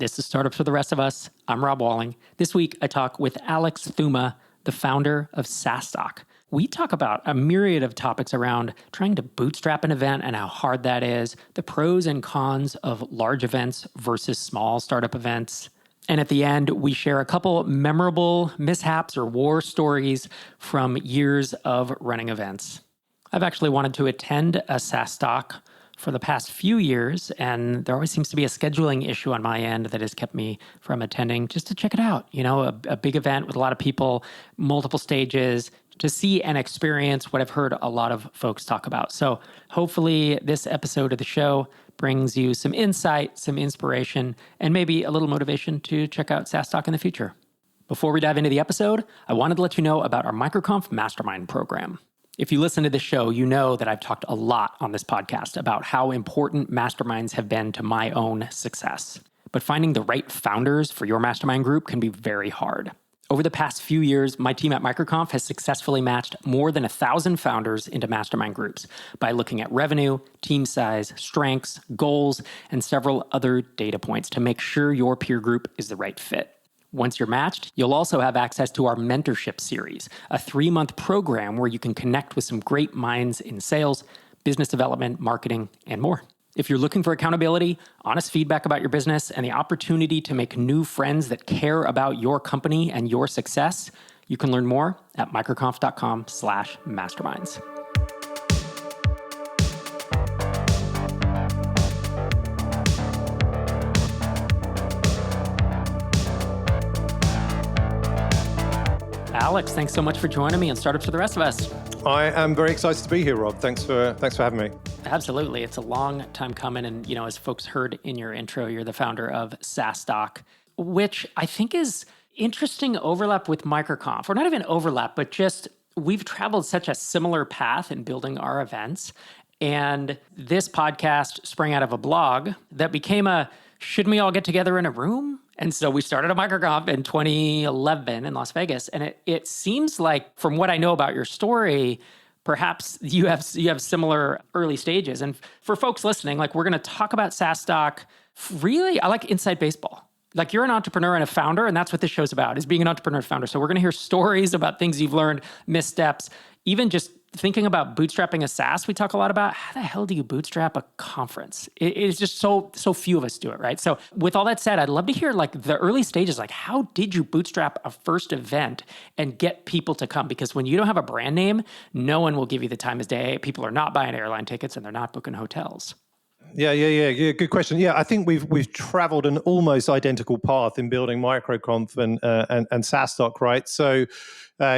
This is Startups for the Rest of Us. I'm Rob Walling. This week, I talk with Alex Theuma, the founder of SaaStock. We talk about a myriad of topics around trying to bootstrap an event and how hard that is, the pros and cons of large events versus small startup events. And at the end, we share a couple memorable mishaps or war stories from years of running events. I've actually wanted to attend a SaaStock for the past few years, and there always seems to be a scheduling issue on my end that has kept me from attending just to check it out. You know, a big event with a lot of people, multiple stages, to see and experience what I've heard a lot of folks talk about. So hopefully this episode of the show brings you some insight, some inspiration, and maybe a little motivation to check out SaaStock in the future. Before we dive into the episode, I wanted to let you know about our MicroConf Mastermind program. If you listen to this show, you know that I've talked a lot on this podcast about how important masterminds have been to my own success. But finding the right founders for your mastermind group can be very hard. Over the past few years, my team at MicroConf has successfully matched more than 1,000 founders into mastermind groups by looking at revenue, team size, strengths, goals, and several other data points to make sure your peer group is the right fit. Once you're matched, you'll also have access to our mentorship series, a 3-month program where you can connect with some great minds in sales, business development, marketing, and more. If you're looking for accountability, honest feedback about your business, and the opportunity to make new friends that care about your company and your success, you can learn more at microconf.com/masterminds. Alex, thanks so much for joining me on Startups for the Rest of Us. I am very excited to be here, Rob. Thanks for having me. Absolutely. It's a long time coming. And, you know, as folks heard in your intro, you're the founder of SaaStock, which I think is interesting overlap with MicroConf, or not even overlap, but just we've traveled such a similar path in building our events. And this podcast sprang out of a blog that became shouldn't we all get together in a room? And so we started a MicroConf in 2011 in Las Vegas. And it seems like, from what I know about your story, perhaps you have similar early stages. And for folks listening, like, we're going to talk about SaaStock. Really, I like inside baseball. Like, you're an entrepreneur and a founder, and that's what this show's about, is being an entrepreneur and founder. So we're going to hear stories about things you've learned, missteps, even just thinking about bootstrapping a SaaS. We talk a lot about how the hell do you bootstrap a conference? It's just so few of us do it, right? So with all that said, I'd love to hear like the early stages, like how did you bootstrap a first event and get people to come? Because when you don't have a brand name, no one will give you the time of day. People are not buying airline tickets and they're not booking hotels. Yeah. Good question. Yeah, I think we've traveled an almost identical path in building MicroConf and SaaStock, right? So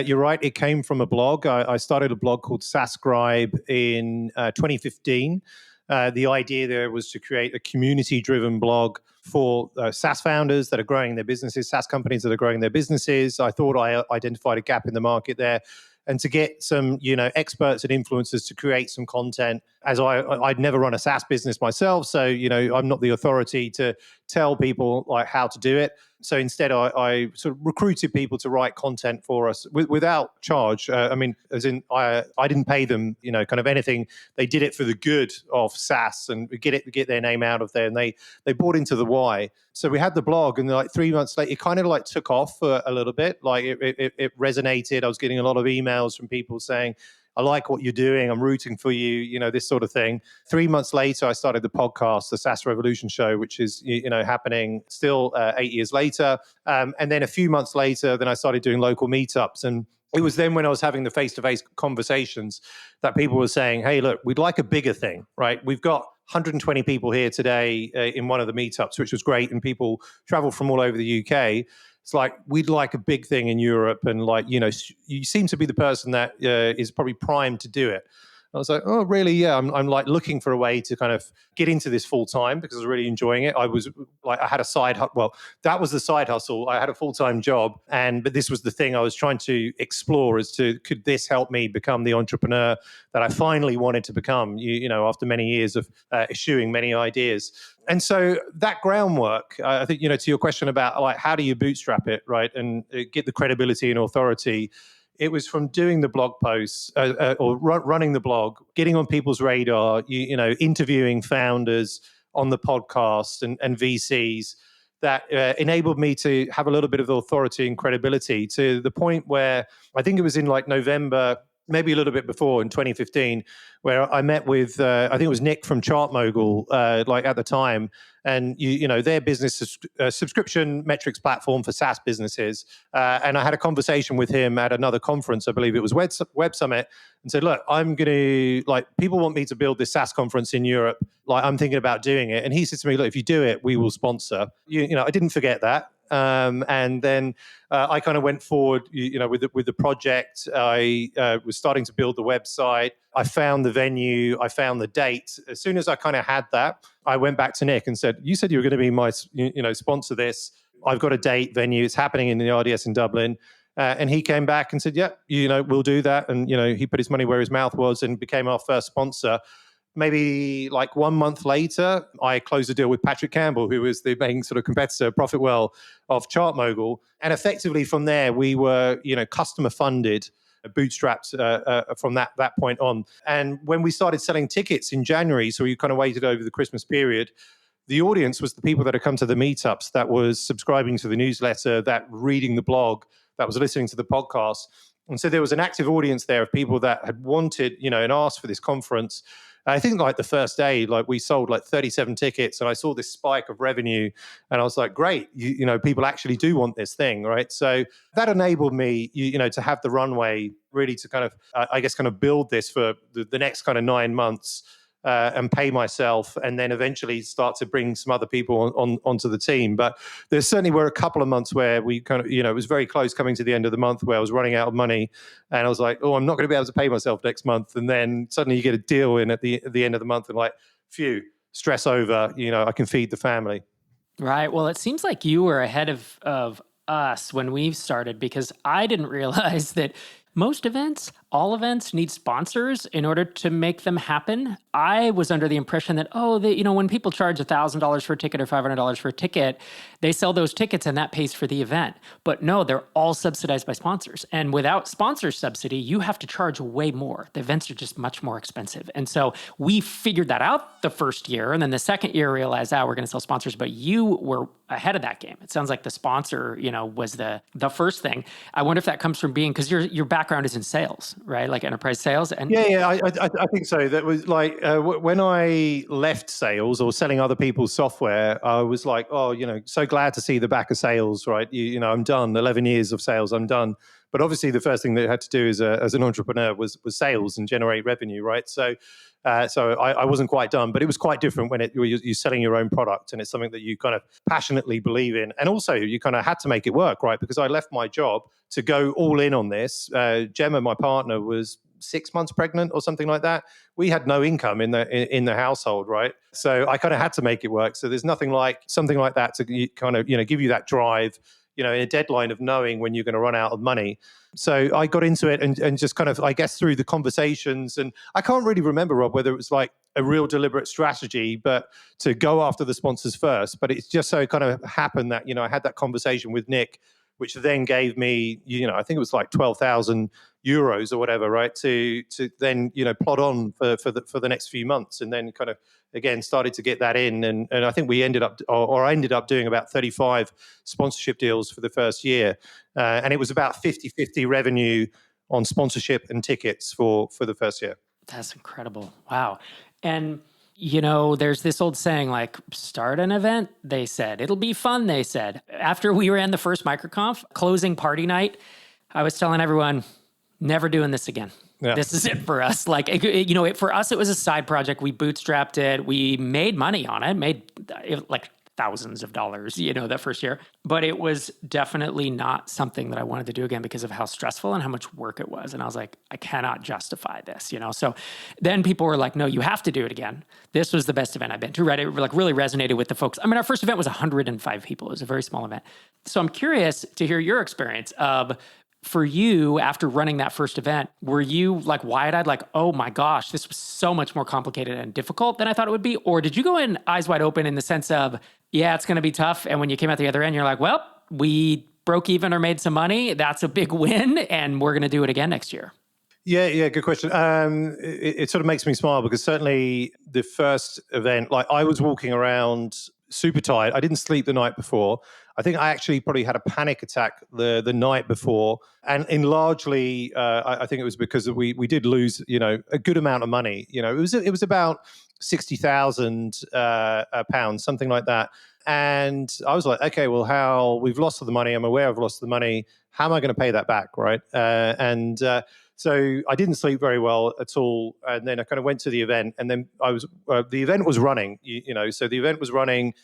you're right. It came from a blog. I started a blog called SaaScribe in 2015. The idea there was to create a community-driven blog for SaaS founders that are growing their businesses, SaaS companies that are growing their businesses. I thought I identified a gap in the market there, and to get some, experts and influencers to create some content, as I'd never run a SaaS business myself. So, I'm not the authority to tell people like how to do it. So instead, I sort of recruited people to write content for us without charge. I didn't pay them, kind of anything. They did it for the good of SaaS and get their name out of there. And they bought into the why. So we had the blog, and like 3 months later, it kind of like took off for a little bit. Like it resonated. I was getting a lot of emails from people saying, I like what you're doing. I'm rooting for you, this sort of thing. 3 months later, I started the podcast, the SaaS Revolution Show, which is, happening still 8 years later. And then a few months later, then I started doing local meetups. And it was then when I was having the face-to-face conversations that people were saying, hey, look, we'd like a bigger thing, right? We've got 120 people here today in one of the meetups, which was great. And people travel from all over the UK. It's like, we'd like a big thing in Europe. And like, you seem to be the person that is probably primed to do it. I was like, oh, really? Yeah, I'm like looking for a way to kind of get into this full time because I was really enjoying it. I was like, I had a side hustle. Well, that was the side hustle. I had a full-time job, but this was the thing I was trying to explore as to, could this help me become the entrepreneur that I finally wanted to become, after many years of eschewing many ideas. And so that groundwork, I think, to your question about like, how do you bootstrap it, right? And get the credibility and authority. It was from doing the blog posts or running the blog, getting on people's radar, interviewing founders on the podcast and VCs, that enabled me to have a little bit of authority and credibility to the point where I think it was in like November, maybe a little bit before in 2015, where I met with, I think it was Nick from ChartMogul, like at the time. And, their business is a subscription metrics platform for SaaS businesses. And I had a conversation with him at another conference, I believe it was Web Summit, and said, look, I'm going to, like, people want me to build this SaaS conference in Europe. Like, I'm thinking about doing it. And he said to me, look, if you do it, we will sponsor. I didn't forget that. And then I kind of went forward, with the project. I was starting to build the website. I found the venue. I found the date. As soon as I kind of had that, I went back to Nick and said, "You said you were going to be my, sponsor this. I've got a date, venue. It's happening in the RDS in Dublin." And he came back and said, "Yeah, we'll do that." And he put his money where his mouth was and became our first sponsor. Maybe like 1 month later, I closed a deal with Patrick Campbell, who was the main sort of competitor, ProfitWell, of ChartMogul. And effectively from there, we were, customer funded, bootstrapped from that point on. And when we started selling tickets in January, so we kind of waited over the Christmas period, the audience was the people that had come to the meetups, that was subscribing to the newsletter, that reading the blog, that was listening to the podcast. And so there was an active audience there of people that had wanted, and asked for this conference. I think like the first day, like we sold like 37 tickets, and I saw this spike of revenue, and I was like, great, people actually do want this thing, right? So that enabled me, to have the runway really to kind of, I guess, kind of build this for the next kind of 9 months. And pay myself, and then eventually start to bring some other people onto the team. But there certainly were a couple of months where we kind of, it was very close coming to the end of the month where I was running out of money, and I was like, oh, I'm not going to be able to pay myself next month. And then suddenly you get a deal in at the end of the month, and like, phew, stress over, I can feed the family. Right. Well, it seems like you were ahead of us when we started, because I didn't realize that most events, all events, need sponsors in order to make them happen. I was under the impression that, when people charge $1,000 for a ticket or $500 for a ticket, they sell those tickets and that pays for the event. But no, they're all subsidized by sponsors. And without sponsor subsidy, you have to charge way more. The events are just much more expensive. And so we figured that out the first year. And then the second year realized, we're going to sell sponsors. But you were ahead of that game. It sounds like the sponsor, was the first thing. I wonder if that comes from being, because your background is in sales, right? Like enterprise sales. And I think so. That was like when I left sales or selling other people's software, I was like, so glad to see the back of sales, right? I'm done. 11 years of sales, I'm done. But obviously, the first thing that I had to do as an entrepreneur was sales and generate revenue, right? So I wasn't quite done, but it was quite different when you're selling your own product and it's something that you kind of passionately believe in. And also, you kind of had to make it work, right? Because I left my job to go all in on this. Gemma, my partner, was 6 months pregnant or something like that. We had no income in the household, right? So I kind of had to make it work. So there's nothing like something like that to kind of give you that drive, in a deadline of knowing when you're going to run out of money. So I got into it and just kind of, I guess, through the conversations, and I can't really remember, Rob, whether it was like a real deliberate strategy, but to go after the sponsors first. But it's just so kind of happened that, I had that conversation with Nick, which then gave me, I think it was like 12,000 euros or whatever, right? To then, plod on for the next few months, and then kind of, again, started to get that in. And I think we ended up doing about 35 sponsorship deals for the first year. And it was about 50-50 revenue on sponsorship and tickets for the first year. That's incredible. Wow. And there's this old saying, like, start an event, they said. It'll be fun, they said. After we ran the first MicroConf, closing party night, I was telling everyone, never doing this again. Yeah. This is it for us. Like, for us, it was a side project. We bootstrapped it. We made money on it, made like thousands of dollars, that first year. But it was definitely not something that I wanted to do again because of how stressful and how much work it was. And I was like, I cannot justify this, So then people were like, no, you have to do it again. This was the best event I've been to, right? It like really resonated with the folks. I mean, our first event was 105 people. It was a very small event. So I'm curious to hear your experience of, for you, after running that first event, were you like wide-eyed, like, oh my gosh, this was so much more complicated and difficult than I thought it would be? Or did you go in eyes wide open in the sense of, yeah, it's going to be tough, and when you came out the other end, you're like, well, we broke even or made some money. That's a big win, and we're going to do it again next year? Yeah, good question. It sort of makes me smile because certainly the first event, like I was walking around super tired. I didn't sleep the night before. I think I actually probably had a panic attack the night before, and in largely, I think it was because we did lose, a good amount of money. It was about £60,000, something like that. And I was like, okay, well, how we've lost all the money. I'm aware I've lost the money. How am I going to pay that back, right? So I didn't sleep very well at all, and then I kind of went to the event, and then the event was running, so the event was running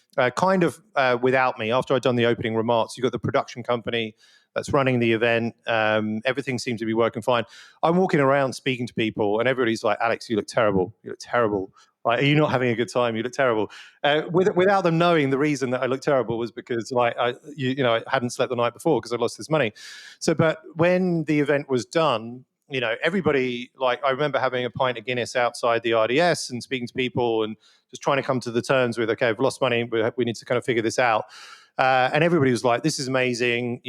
without me. After I'd done the opening remarks, you got the production company that's running the event. Everything seemed to be working fine. I'm walking around speaking to people, and everybody's like, "Alex, you look terrible. You look terrible. Like, are you not having a good time? You look terrible." Without them knowing, the reason that I looked terrible was because I hadn't slept the night before because I lost this money. So, but when the event was done, everybody, I remember having a pint of Guinness outside the RDS and speaking to people and just trying to come to the terms with, okay, I've lost money. We need to kind of figure this out. And everybody was like, "This is amazing.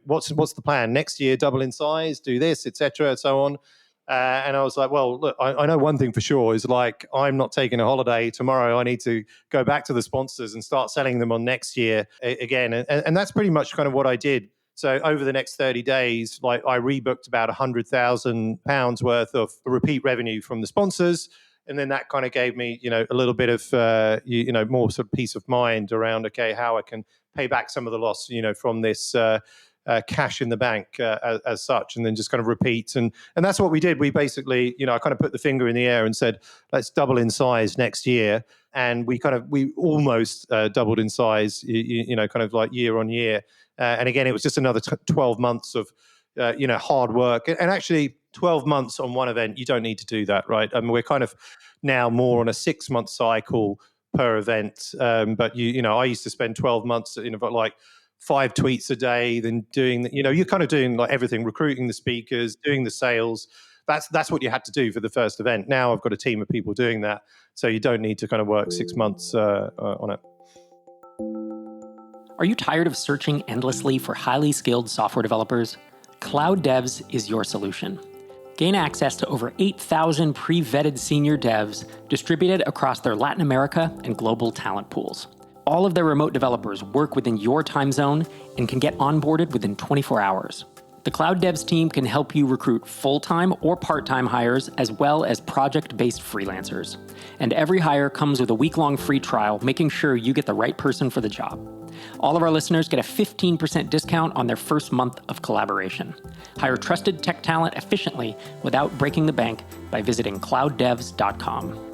What's the plan next year? Double in size, do this, etc., and so on." And I was like, well, look, I know one thing for sure is I'm not taking a holiday tomorrow. I need to go back to the sponsors and start selling them on next year again. And that's pretty much kind of what I did. So over the next 30 days, I rebooked about £100,000 worth of repeat revenue from the sponsors. And then that kind of gave me, a little bit of, more sort of peace of mind around, okay, how I can pay back some of the loss, from this cash in the bank as such, and then just kind of repeat. And that's what we did. We basically, I kind of put the finger in the air and said, let's double in size next year. And we almost doubled in size, kind of like year on year. And again, it was just another 12 months of, hard work. And actually, 12 months on one event, you don't need to do that, right? I mean, we're kind of now more on a 6-month cycle per event. But I used to spend 12 months, like 5 tweets a day, then doing, you're kind of doing like everything, recruiting the speakers, doing the sales. That's what you had to do for the first event. Now I've got a team of people doing that, so you don't need to kind of work 6 months on it. Are you tired of searching endlessly for highly skilled software developers? CloudDevs is your solution. Gain access to over 8,000 pre-vetted senior devs distributed across their Latin America and global talent pools. All of their remote developers work within your time zone and can get onboarded within 24 hours. The CloudDevs team can help you recruit full-time or part-time hires as well as project-based freelancers. And every hire comes with a week-long free trial, making sure you get the right person for the job. All of our listeners get a 15% discount on their first month of collaboration. Hire trusted tech talent efficiently without breaking the bank by visiting clouddevs.com.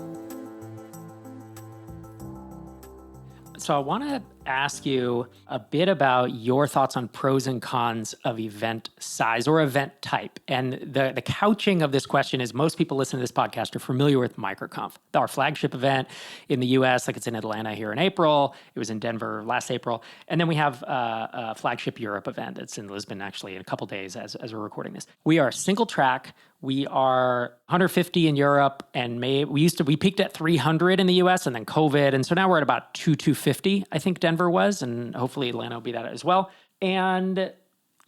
So I want to ask you a bit about your thoughts on pros and cons of event size or event type. And the couching of this question is most people listening to this podcast are familiar with MicroConf, our flagship event in the US, like it's in Atlanta here in April. It was in Denver last April. And then we have a flagship Europe event. It's in Lisbon actually in a couple days as we're recording this. We are single track. We are 150 in Europe, and we peaked at 300 in the US, and then COVID, and so now we're at about 250, I think Denver was, and hopefully Atlanta will be that as well. And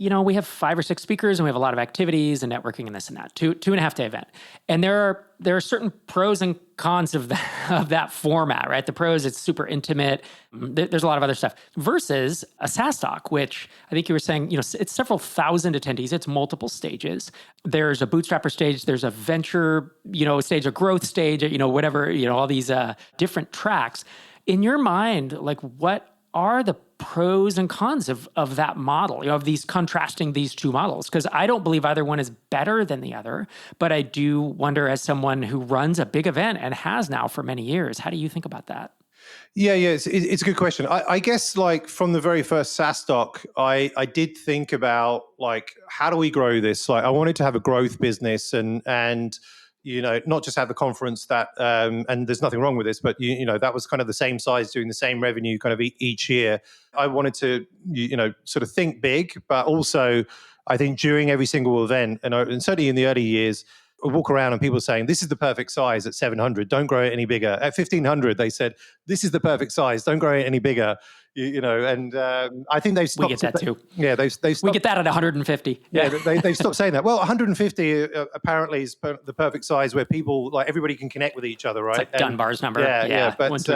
we have 5 or 6 speakers, and we have a lot of activities and networking and this and that. 2.5-day event, and there are certain pros and cons of that format, right? The pros, it's super intimate. There's a lot of other stuff versus a SaaStock, which I think you were saying, it's several thousand attendees. It's multiple stages. There's a bootstrapper stage. There's a venture, stage, a growth stage, whatever, all these different tracks. In your mind, like, what are the pros and cons of that model, of these contrasting these two models? Because I don't believe either one is better than the other, but I do wonder, as someone who runs a big event and has now for many years, how do you think about that? Yeah, it's a good question. I guess from the very first SaaStock, I did think about how do we grow this? I wanted to have a growth business and not just have a conference that, and there's nothing wrong with this, but that was kind of the same size, doing the same revenue kind of each year. I wanted to, sort of think big, but also I think during every single event, and certainly in the early years, I walk around and people are saying, this is the perfect size at 700, don't grow it any bigger. At 1500, they said, this is the perfect size, don't grow it any bigger. And I think they've stopped. We get that too. Yeah, they've stopped. We get that at 150. Yeah, they've stopped saying that. Well, 150 apparently is the perfect size where people, like everybody can connect with each other, right? It's like Dunbar's number. Yeah. But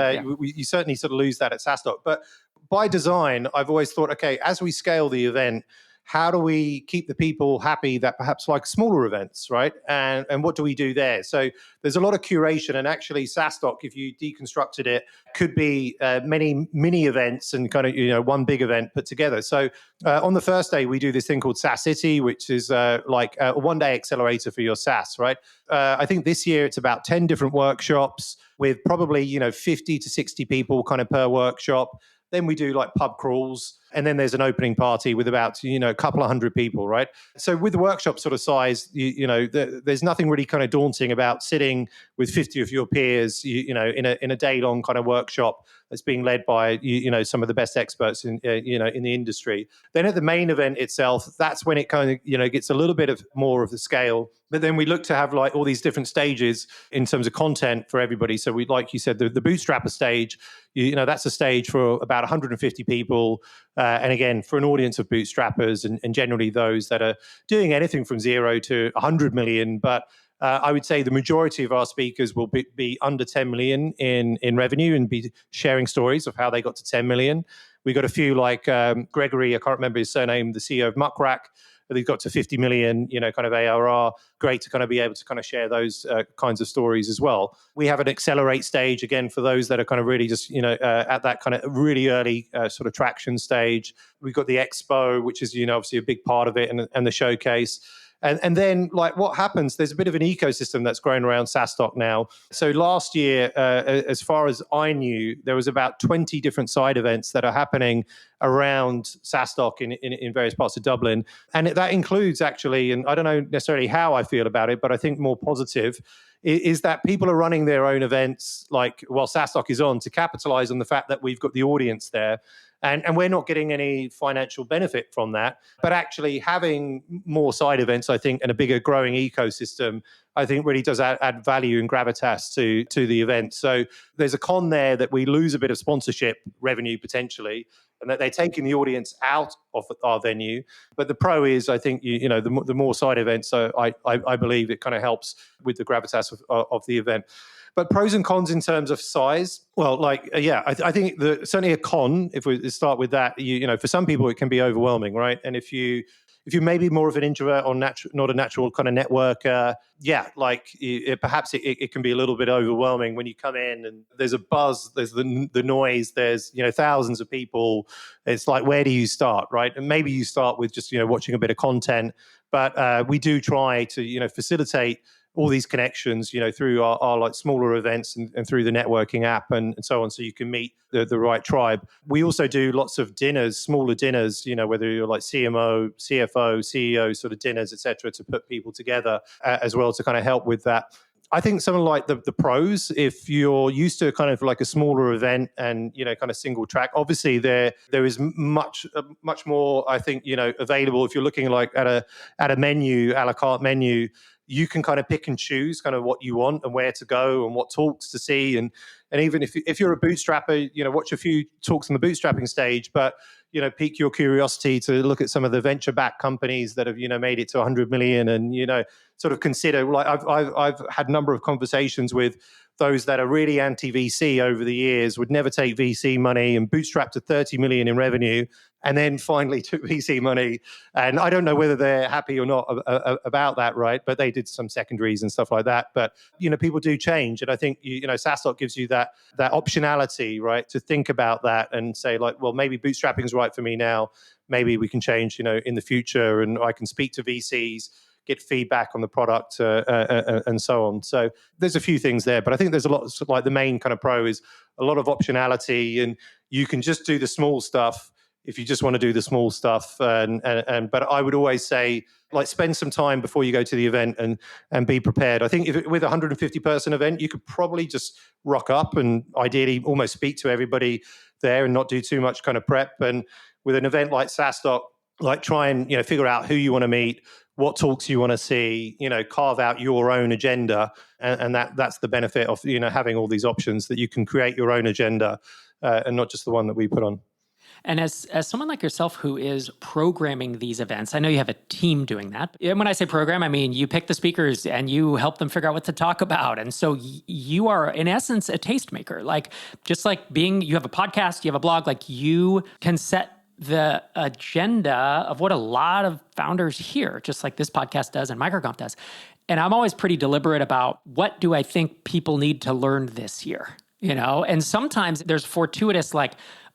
you certainly sort of lose that at SaaStock. But by design, I've always thought, okay, as we scale the event, how do we keep the people happy that perhaps like smaller events, right? And what do we do there? So there's a lot of curation, and actually SaaStock, if you deconstructed it, could be many mini events and kind of one big event put together. So on the first day, we do this thing called SaaS City, which is like a one-day accelerator for your SaaS, right? I think this year it's about 10 different workshops with probably 50 to 60 people kind of per workshop. Then we do like pub crawls, and then there's an opening party with about a couple of hundred people, right? So with the workshop sort of size, there's nothing really kind of daunting about sitting with 50 of your peers, in a day long kind of workshop that's being led by some of the best experts in in the industry. Then at the main event itself, that's when it kind of gets a little bit of more of the scale. But then we look to have like all these different stages in terms of content for everybody. So we, like you said, the bootstrapper stage, that's a stage for about 150 people. And again, for an audience of bootstrappers and generally those that are doing anything from 0 to 100 million. But I would say the majority of our speakers will be under 10 million in revenue and be sharing stories of how they got to 10 million. We got a few like Gregory, I can't remember his surname, the CEO of Muckrack. They've got to 50 million, kind of ARR. Great to kind of be able to kind of share those kinds of stories as well. We have an accelerate stage, again, for those that are kind of really just, at that kind of really early sort of traction stage. We've got the expo, which is, obviously a big part of it, and the showcase. And then, like, what happens, there's a bit of an ecosystem that's grown around SaaStock now. So last year, as far as I knew, there was about 20 different side events that are happening around SaaStock in various parts of Dublin. And that includes actually, and I don't know necessarily how I feel about it, but I think more positive, is that people are running their own events like while SaaStock is on to capitalize on the fact that we've got the audience there. And we're not getting any financial benefit from that. But actually having more side events, I think, and a bigger growing ecosystem, I think really does add value and gravitas to the event. So there's a con there that we lose a bit of sponsorship revenue potentially, and that they're taking the audience out of our venue. But the pro is, I think, the more side events, I believe it kind of helps with the gravitas of the event. But pros and cons in terms of size, well, I think certainly a con, if we start with that, for some people it can be overwhelming, right? And if you're maybe more of an introvert or not a natural kind of networker, perhaps it can be a little bit overwhelming when you come in and there's a buzz, there's the noise, there's thousands of people. It's like, where do you start, right? And maybe you start with just watching a bit of content, but we do try to facilitate all these connections, through our like smaller events and through the networking app and so on, so you can meet the right tribe. We also do lots of dinners, smaller dinners, whether you're like CMO, CFO, CEO sort of dinners, etc., to put people together as well to kind of help with that. I think something like the pros, if you're used to kind of like a smaller event and kind of single track, obviously there is much more, I think, available. If you're looking like at a menu, a la carte menu, you can kind of pick and choose kind of what you want and where to go and what talks to see. And even if you're a bootstrapper, watch a few talks on the bootstrapping stage, but pique your curiosity to look at some of the venture-backed companies that have made it to 100 million, and sort of consider. Like I've had a number of conversations with those that are really anti-VC over the years, would never take VC money and bootstrapped to 30 million in revenue, and then finally took VC money. And I don't know whether they're happy or not about that, right? But they did some secondaries and stuff like that. But people do change, and I think SaaStock gives you that optionality, right, to think about that and say like, well, maybe bootstrapping is right for me now. Maybe we can change, in the future, and I can speak to VCs, get feedback on the product, and so on. So there's a few things there, but I think there's a lot. Like the main kind of pro is a lot of optionality, and you can just do the small stuff if you just want to do the small stuff. But I would always say, like, spend some time before you go to the event and be prepared. I think with a 150 person event, you could probably just rock up and ideally almost speak to everybody there and not do too much kind of prep. And with an event like SaaStock, like try and figure out who you want to meet, what talks you want to see, carve out your own agenda, and that's the benefit of having all these options, that you can create your own agenda and not just the one that we put on. And as someone like yourself who is programming these events, I know you have a team doing that. And when I say program, I mean you pick the speakers and you help them figure out what to talk about. And so you are, in essence, a tastemaker. Like, just like you have a podcast, you have a blog, like you can set the agenda of what a lot of founders hear, just like this podcast does and MicroConf does. And I'm always pretty deliberate about what do I think people need to learn this year, And sometimes there's fortuitous, like,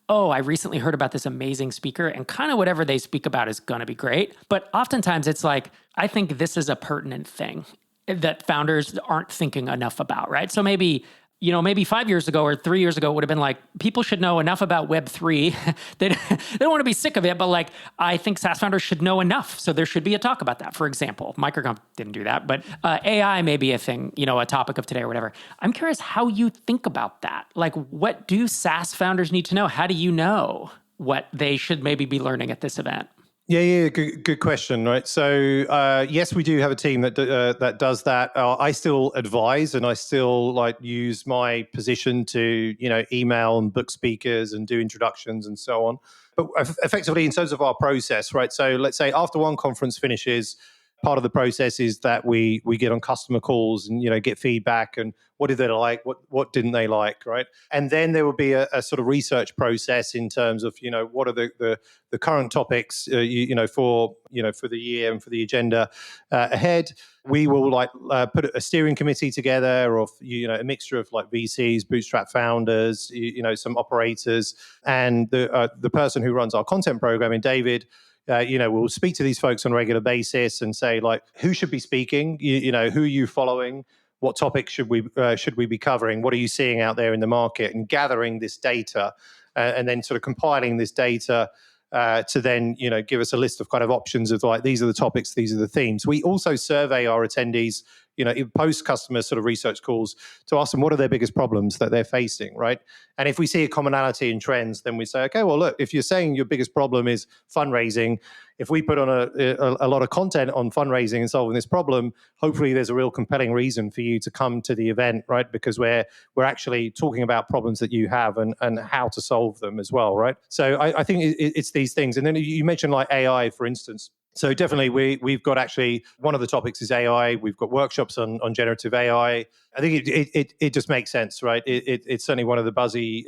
oh, I recently heard about this amazing speaker and kind of whatever they speak about is going to be great. But oftentimes it's like, I think this is a pertinent thing that founders aren't thinking enough about, right? So maybe 5 years ago or 3 years ago, it would have been like, people should know enough about Web3. They don't want to be sick of it, but like, I think SaaS founders should know enough. So there should be a talk about that. For example, MicroConf didn't do that, but AI may be a thing, a topic of today or whatever. I'm curious how you think about that. Like, what do SaaS founders need to know? How do you know what they should maybe be learning at this event? Yeah, good question, right? So yes, we do have a team that does that. I still advise, and I still use my position to email and book speakers and do introductions and so on. But effectively, in terms of our process, right? So let's say after one conference finishes, part of the process is that we get on customer calls and get feedback and what did they like, what didn't they like, right? And then there will be a sort of research process in terms of what are the current topics for the year and for the agenda ahead. We will put a steering committee together of a mixture of VCs, bootstrap founders, some operators, and the person who runs our content programming, David. We'll speak to these folks on a regular basis and say, who should be speaking? Who are you following? What topics should we be covering? What are you seeing out there in the market? And gathering this data and then sort of compiling this data to then give us a list of kind of options of these are the topics, these are the themes. We also survey our attendees, post customer sort of research calls to ask them what are their biggest problems that they're facing, right? And if we see a commonality in trends, then we say, okay, well, look, if you're saying your biggest problem is fundraising, if we put on a lot of content on fundraising and solving this problem, hopefully there's a real compelling reason for you to come to the event, right? Because we're actually talking about problems that you have and how to solve them as well, right? So I think it's these things. And then you mentioned AI, for instance. So definitely we've got actually one of the topics is AI. We've got workshops on generative AI. I think it just makes sense, right? It's certainly one of the buzzy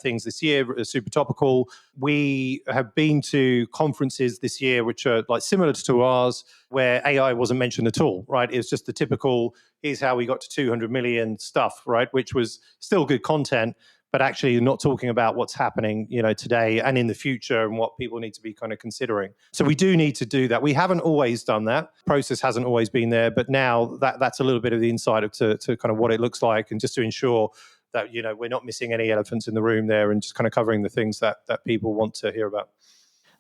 things this year, super topical. We have been to conferences this year which are similar to ours where AI wasn't mentioned at all, right? It's just the typical, here's how we got to 200 million stuff, right? Which was still good content, but actually not talking about what's happening, today and in the future and what people need to be kind of considering. So we do need to do that. We haven't always done that. Process hasn't always been there, but now that's a little bit of the insight to kind of what it looks like and just to ensure that, we're not missing any elephants in the room there and just kind of covering the things that people want to hear about.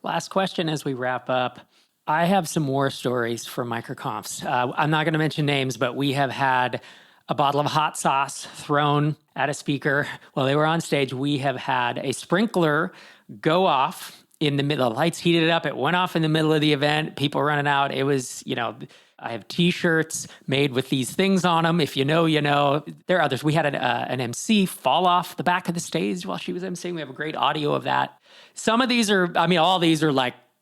Last question as we wrap up. I have some war stories for MicroConfs. I'm not going to mention names, but we have had a bottle of hot sauce thrown at a speaker while they were on stage. We have had a sprinkler go off in the middle. The lights heated up. It went off in the middle of the event. People running out. It was, I have T-shirts made with these things on them. If you know, you know. There are others. We had an MC fall off the back of the stage while she was emceeing. We have a great audio of that. Some of these are, all these are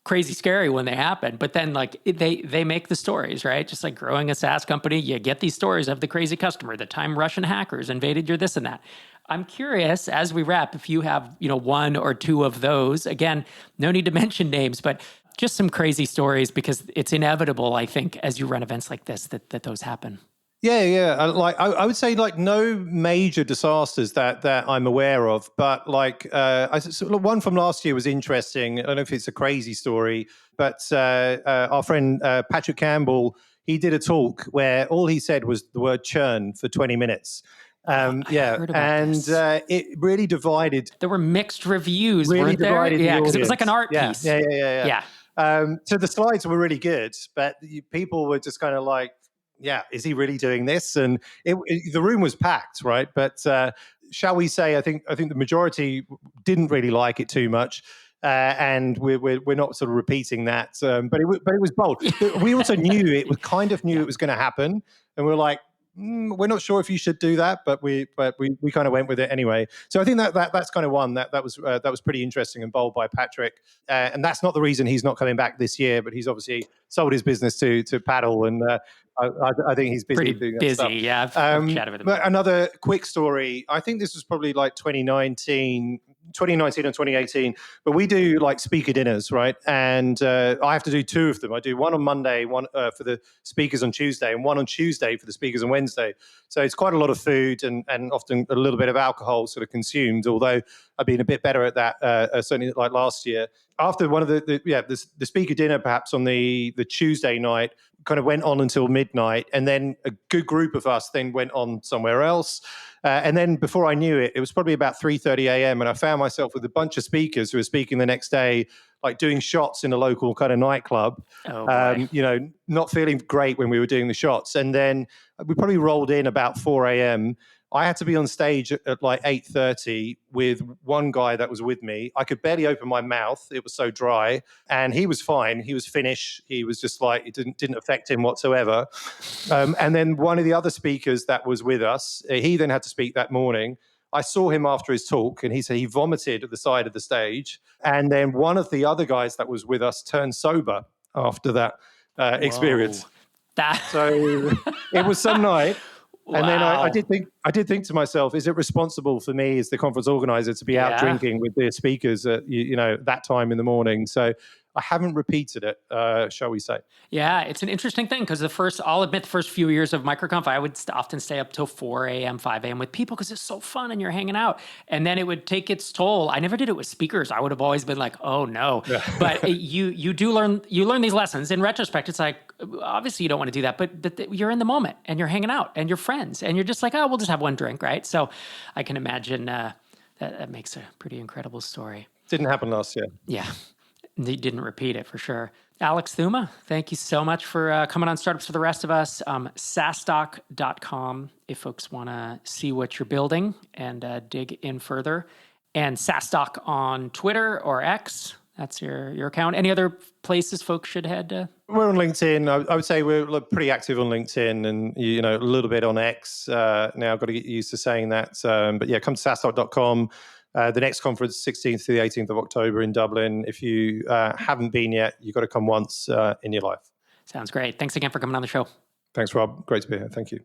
crazy scary when they happen, but then they make the stories, right? Just like growing a SaaS company, you get these stories of the crazy customer, the time Russian hackers invaded your this and that. I'm curious, as we wrap, if you have, one or two of those. Again, no need to mention names, but just some crazy stories because it's inevitable, I think, as you run events like this, that those happen. Yeah. I would say no major disasters that I'm aware of, but one from last year was interesting. I don't know if it's a crazy story, but our friend Patrick Campbell, he did a talk where all he said was the word churn for 20 minutes. Heard about this. It really divided. There were mixed reviews, really weren't there? Yeah, because it was like an art piece. Yeah. So the slides were really good, but people were just kind of is he really doing this? And the room was packed, right? But shall we say, I think the majority didn't really like it too much. And we're not sort of repeating that, but it was bold. We also knew it was going to happen, and we're like, we're not sure if you should do that, but we kind of went with it anyway. So I think that's kind of one that was pretty interesting and bold by Patrick. And that's not the reason he's not coming back this year, but he's obviously sold his business to Paddle, and I think he's busy Pretty doing that busy, stuff. yeah. I've chatted with him. But another quick story. I think this was probably like 2019 and 2018, but we do like speaker dinners, right? And I have to do two of them. I do one on Monday, one for the speakers on Tuesday, and one on Tuesday for the speakers on Wednesday. So it's quite a lot of food and often a little bit of alcohol sort of consumed, although I've been a bit better at that, certainly like last year. After one of the speaker dinner, perhaps on the Tuesday night, kind of went on until midnight, and then a good group of us then went on somewhere else. And then before I knew it, it was probably about 3:30 a.m. and I found myself with a bunch of speakers who were speaking the next day, like doing shots in a local kind of nightclub. Not feeling great when we were doing the shots. And then we probably rolled in about 4 a.m. I had to be on stage at like 8:30 with one guy that was with me. I could barely open my mouth. It was so dry. And he was fine. He was Finnish. He was just like, it didn't affect him whatsoever. And then one of the other speakers that was with us, he then had to speak that morning. I saw him after his talk, and he said he vomited at the side of the stage. And then one of the other guys that was with us turned sober after that experience. So it was some night. Wow. And then I did think to myself, is it responsible for me as the conference organizer to be out drinking with the speakers at that time in the morning? So I haven't repeated it, shall we say. Yeah, it's an interesting thing because I'll admit the first few years of MicroConf, I would often stay up till 4 a.m., 5 a.m. with people because it's so fun and you're hanging out. And then it would take its toll. I never did it with speakers. I would have always been like, oh no. Yeah. But you learn these lessons. In retrospect, it's like, obviously you don't want to do that, but you're in the moment and you're hanging out and you're friends and you're just like, oh, we'll just have one drink, right? So I can imagine that makes a pretty incredible story. Didn't happen last year. Yeah. They didn't repeat it for sure. Alex Theuma, thank you so much for coming on Startups for the Rest of Us. SaaStock.com if folks want to see what you're building and dig in further. And SaaStock on Twitter or X. That's your account. Any other places folks should head? We're on LinkedIn. I would say we're pretty active on LinkedIn and a little bit on X. Now I've got to get used to saying that. But yeah, come to SaaStock.com. The next conference, 16th to the 18th of October in Dublin. If you haven't been yet, you've got to come once in your life. Sounds great. Thanks again for coming on the show. Thanks, Rob. Great to be here. Thank you.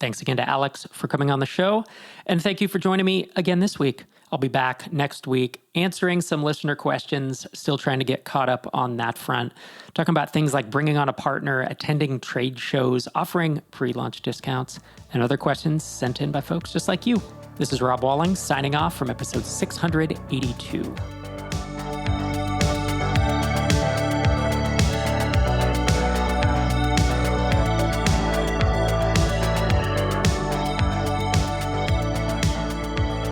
Thanks again to Alex for coming on the show. And thank you for joining me again this week. I'll be back next week answering some listener questions, still trying to get caught up on that front, talking about things like bringing on a partner, attending trade shows, offering pre-launch discounts, and other questions sent in by folks just like you. This is Rob Walling signing off from episode 682.